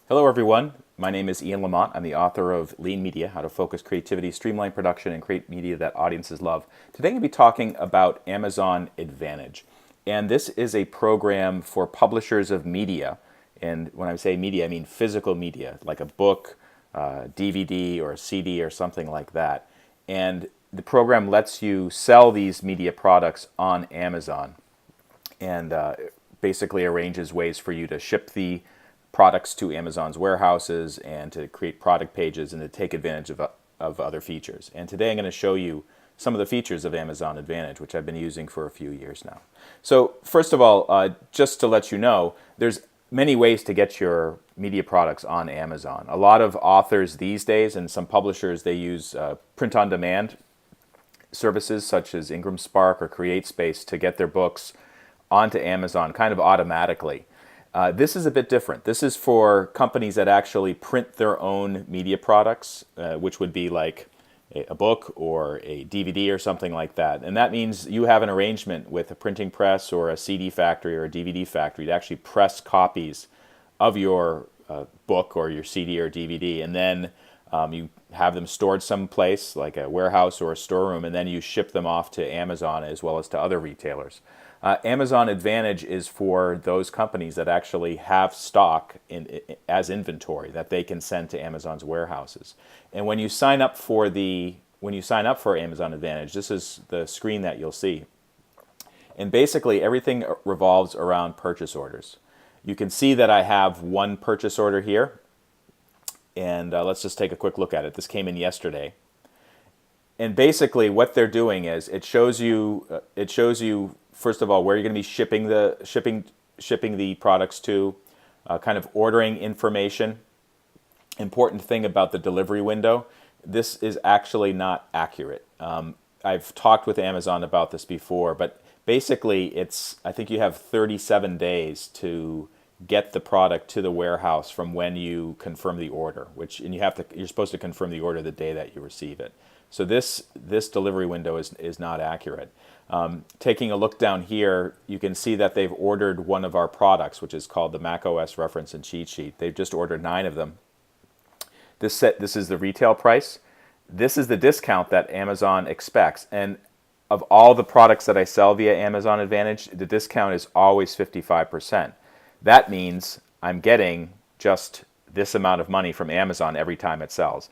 Hello, everyone. My name is Ian Lamont. I'm the author of Lean Media, How to Focus Creativity, Streamline Production, and Create Media that Audiences Love. Today, I'm going to be talking about Amazon Advantage. And this is a program for publishers of media. And when I say media, I mean physical media, like a book, DVD, or a CD, or something like that. And the program lets you sell these media products on Amazon and basically arranges ways for you to ship the products to Amazon's warehouses and to create product pages and to take advantage of other features. And today I'm going to show you some of the features of Amazon Advantage, which I've been using for a few years now. So first of all, just to let you know, there's many ways to get your media products on Amazon. A lot of authors these days and some publishers, they use print-on-demand services such as Ingram Spark or CreateSpace to get their books onto Amazon kind of automatically. This is a bit different. This is for companies that actually print their own media products, which would be like a book or a DVD or something like that. And that means you have an arrangement with a printing press or a CD factory or a DVD factory to actually press copies of your book or your CD or DVD, and then you have them stored someplace like a warehouse or a storeroom, and then you ship them off to Amazon as well as to other retailers. Amazon Advantage is for those companies that actually have stock as inventory that they can send to Amazon's warehouses. And when you sign up for Amazon Advantage, this is the screen that you'll see. And basically everything revolves around purchase orders. You can see that I have one purchase order here, and let's just take a quick look at it. This came in yesterday. And basically what they're doing is it shows you first of all where you're going to be shipping the products to, kind of ordering information. Important thing about the delivery window, this is actually not accurate. I've talked with Amazon about this before, but basically I think you have 37 days to get the product to the warehouse from when you confirm the order, and you're supposed to confirm the order the day that you receive it. So this delivery window is not accurate. Taking a look down here, you can see that they've ordered one of our products, which is called the macOS Reference and Cheat Sheet. They've just ordered 9 of them. This is the retail price. This is the discount that Amazon expects. And of all the products that I sell via Amazon Advantage, the discount is always 55%. That means I'm getting just this amount of money from Amazon every time it sells.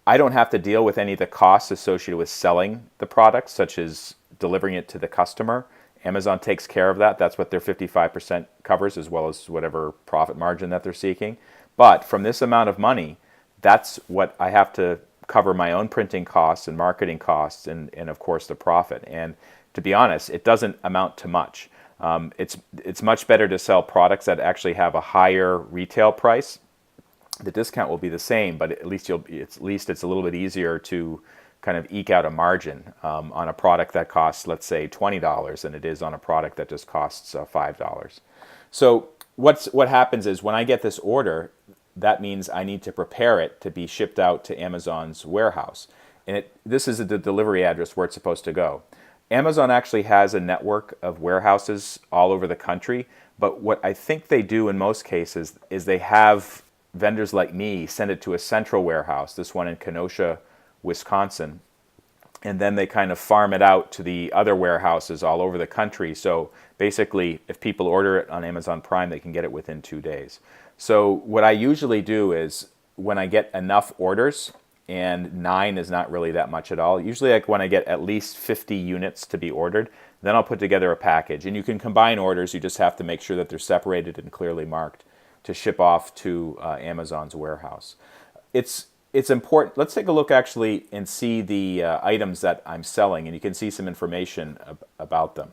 I don't have to deal with any of the costs associated with selling the product, such as delivering it to the customer. Amazon takes care of that. That's what their 55% covers, as well as whatever profit margin that they're seeking. But from this amount of money, that's what I have to cover my own printing costs and marketing costs and of course the profit. And to be honest, it doesn't amount to much. It's much better to sell products that actually have a higher retail price. The discount will be the same, but at least it's a little bit easier to kind of eke out a margin on a product that costs, let's say, $20 than it is on a product that just costs $5. So what happens is when I get this order, that means I need to prepare it to be shipped out to Amazon's warehouse. And this is the delivery address where it's supposed to go. Amazon actually has a network of warehouses all over the country, but what I think they do in most cases is they have vendors like me send it to a central warehouse, this one in Kenosha, Wisconsin, and then they kind of farm it out to the other warehouses all over the country. So basically, if people order it on Amazon Prime, they can get it within 2 days. So what I usually do is when I get enough orders, and 9 is not really that much at all, usually like when I get at least 50 units to be ordered, then I'll put together a package. And you can combine orders, you just have to make sure that they're separated and clearly marked to ship off to Amazon's warehouse. It's important. Let's take a look actually and see the items that I'm selling, and you can see some information about them.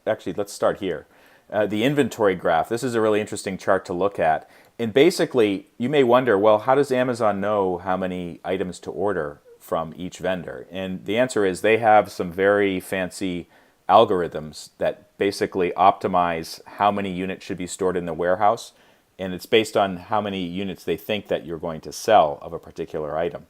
Actually, let's start here. The inventory graph. This is a really interesting chart to look at. And basically, you may wonder, well, how does Amazon know how many items to order from each vendor? And the answer is they have some very fancy algorithms that basically optimize how many units should be stored in the warehouse, and it's based on how many units they think that you're going to sell of a particular item.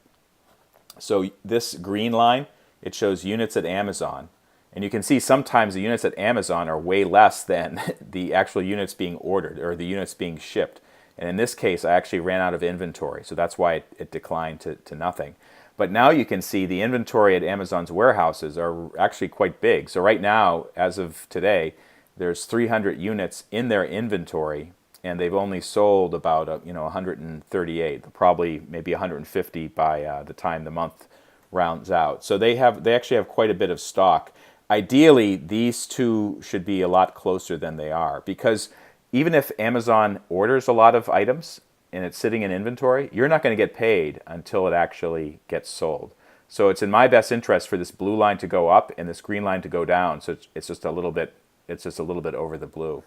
So this green line, it shows units at Amazon, and you can see sometimes the units at Amazon are way less than the actual units being ordered or the units being shipped. And in this case, I actually ran out of inventory, so that's why it declined to nothing. But now you can see the inventory at Amazon's warehouses are actually quite big. So right now, as of today, there's 300 units in their inventory, and they've only sold about 138, probably maybe 150 by the time the month rounds out. So they actually have quite a bit of stock. Ideally, these two should be a lot closer than they are, because even if Amazon orders a lot of items and it's sitting in inventory, you're not going to get paid until it actually gets sold. So it's in my best interest for this blue line to go up and this green line to go down. So it's just a little bit over the blue.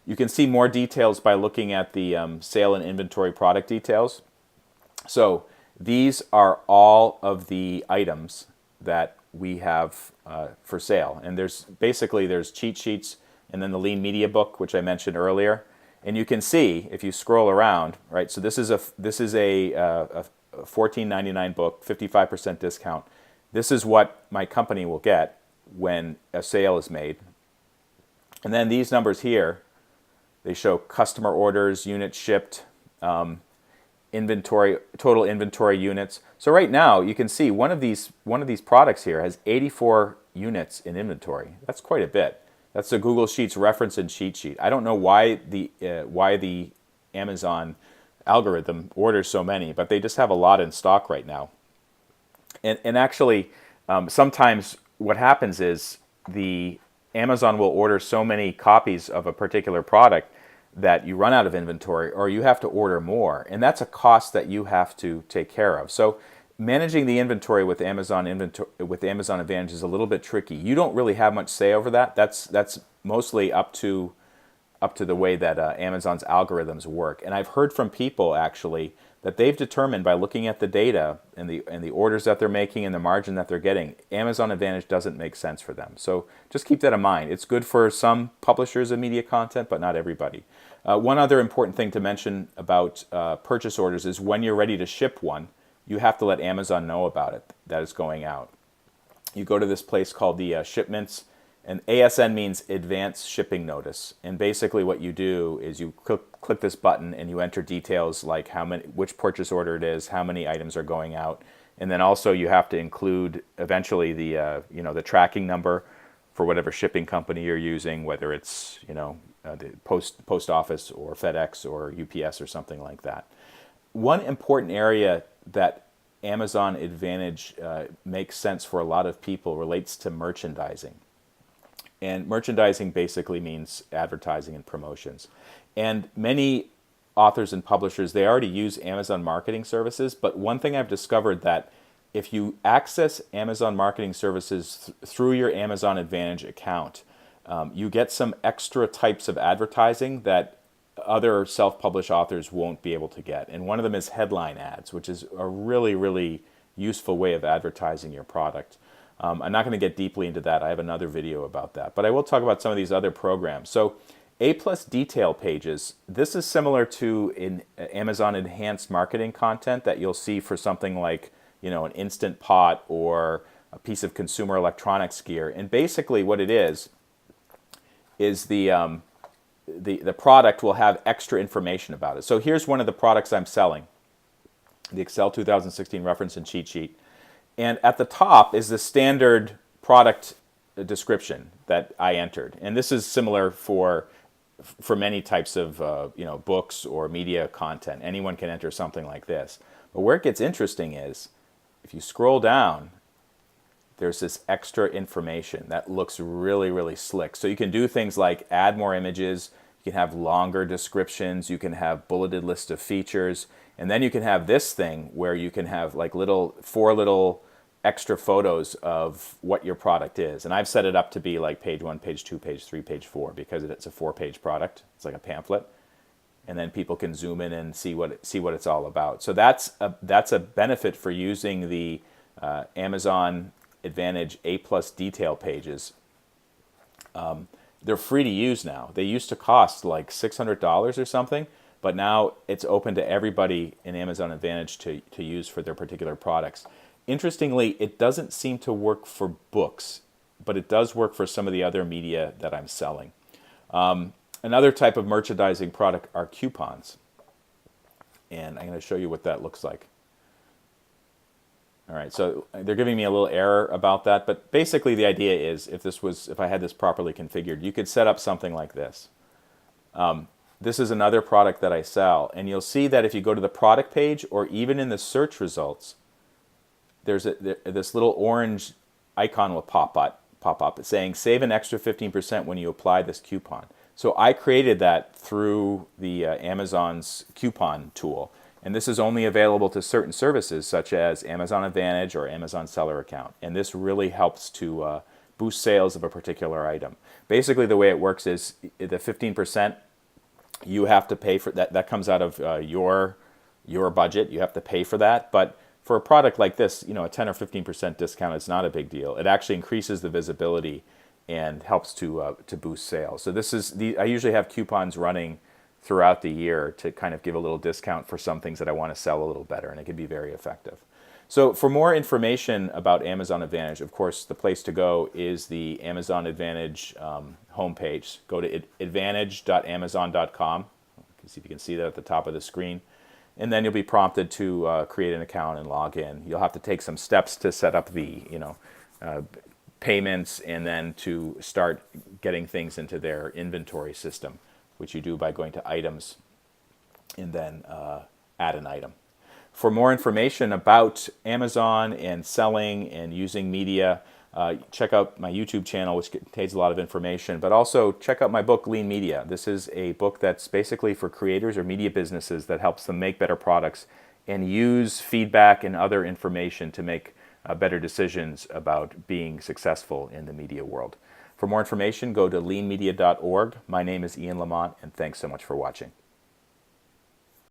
You can see more details by looking at the sale and inventory product details. So these are all of the items that we have for sale. And there's cheat sheets and then the Lean Media book, which I mentioned earlier. And you can see if you scroll around, right? So this is a $14.99 book, 55% discount. This is what my company will get when a sale is made. And then these numbers here, they show customer orders, units shipped, inventory, total inventory units. So right now you can see one of these products here has 84 units in inventory. That's quite a bit. That's the Google Sheets reference and cheat sheet. I don't know why the Amazon algorithm orders so many, but they just have a lot in stock right now. And actually, sometimes what happens is the Amazon will order so many copies of a particular product that you run out of inventory, or you have to order more, and that's a cost that you have to take care of. So managing the inventory with Amazon Advantage is a little bit tricky. You don't really have much say over that. That's mostly up to the way that Amazon's algorithms work. And I've heard from people actually that they've determined by looking at the data and the orders that they're making and the margin that they're getting, Amazon Advantage doesn't make sense for them. So just keep that in mind. It's good for some publishers of media content, but not everybody. One other important thing to mention about purchase orders is when you're ready to ship one, you have to let Amazon know about it, that it's going out. You go to this place called the shipments, and ASN means Advanced Shipping Notice. And basically what you do is you click this button and you enter details like which purchase order it is, how many items are going out, and then also you have to include eventually the tracking number for whatever shipping company you're using, whether it's the post office or FedEx or UPS or something like that. One important area that Amazon Advantage makes sense for a lot of people relates to merchandising. And merchandising basically means advertising and promotions. And many authors and publishers, they already use Amazon Marketing Services, but one thing I've discovered that if you access Amazon Marketing Services through your Amazon Advantage account, you get some extra types of advertising that other self-published authors won't be able to get. And one of them is headline ads, which is a really, really useful way of advertising your product. I'm not going to get deeply into that. I have another video about that. But I will talk about some of these other programs. So A+ detail pages, this is similar to in Amazon Enhanced Marketing content that you'll see for something like an Instant Pot or a piece of consumer electronics gear. And basically what it is the product will have extra information about it. So here's one of the products I'm selling, the Excel 2016 reference and cheat sheet. And at the top is the standard product description that I entered. And this is similar for many types of books or media content. Anyone can enter something like this. But where it gets interesting is if you scroll down, there's this extra information that looks really, really slick. So you can do things like add more images, you can have longer descriptions, you can have bulleted list of features, and then you can have this thing where you can have like four little extra photos of what your product is. And I've set it up to be like page 1, page 2, page 3, page 4 because it's a 4-page product. It's like a pamphlet. And then people can zoom in and see what it's all about. So that's a benefit for using the Amazon Advantage A+ detail pages. They're free to use now. They used to cost like $600 or something, but now it's open to everybody in Amazon Advantage to use for their particular products. Interestingly, it doesn't seem to work for books, but it does work for some of the other media that I'm selling. Another type of merchandising product are coupons. And I'm going to show you what that looks like. All right, so they're giving me a little error about that, but basically the idea is if I had this properly configured, you could set up something like this. This is another product that I sell, and you'll see that if you go to the product page or even in the search results, there's this little orange icon will pop up saying save an extra 15% when you apply this coupon. So I created that through the Amazon's coupon tool. And this is only available to certain services such as Amazon Advantage or Amazon Seller Account. And this really helps to boost sales of a particular item. Basically, the way it works is the 15% you have to pay for that. That comes out of your budget. You have to pay for that. But for a product like this, a 10 or 15% discount is not a big deal. It actually increases the visibility and helps to boost sales. So I usually have coupons running throughout the year to kind of give a little discount for some things that I want to sell a little better, and it can be very effective. So for more information about Amazon Advantage, of course, the place to go is the Amazon Advantage homepage. Go to advantage.amazon.com. You can see if you can see that at the top of the screen. And then you'll be prompted to create an account and log in. You'll have to take some steps to set up the payments and then to start getting things into their inventory system, which you do by going to items and then add an item. For more information about Amazon and selling and using media, check out my YouTube channel, which contains a lot of information, but also check out my book, Lean Media. This is a book that's basically for creators or media businesses that helps them make better products and use feedback and other information to make better decisions about being successful in the media world. For more information, go to leanmedia.org. My name is Ian Lamont, and thanks so much for watching.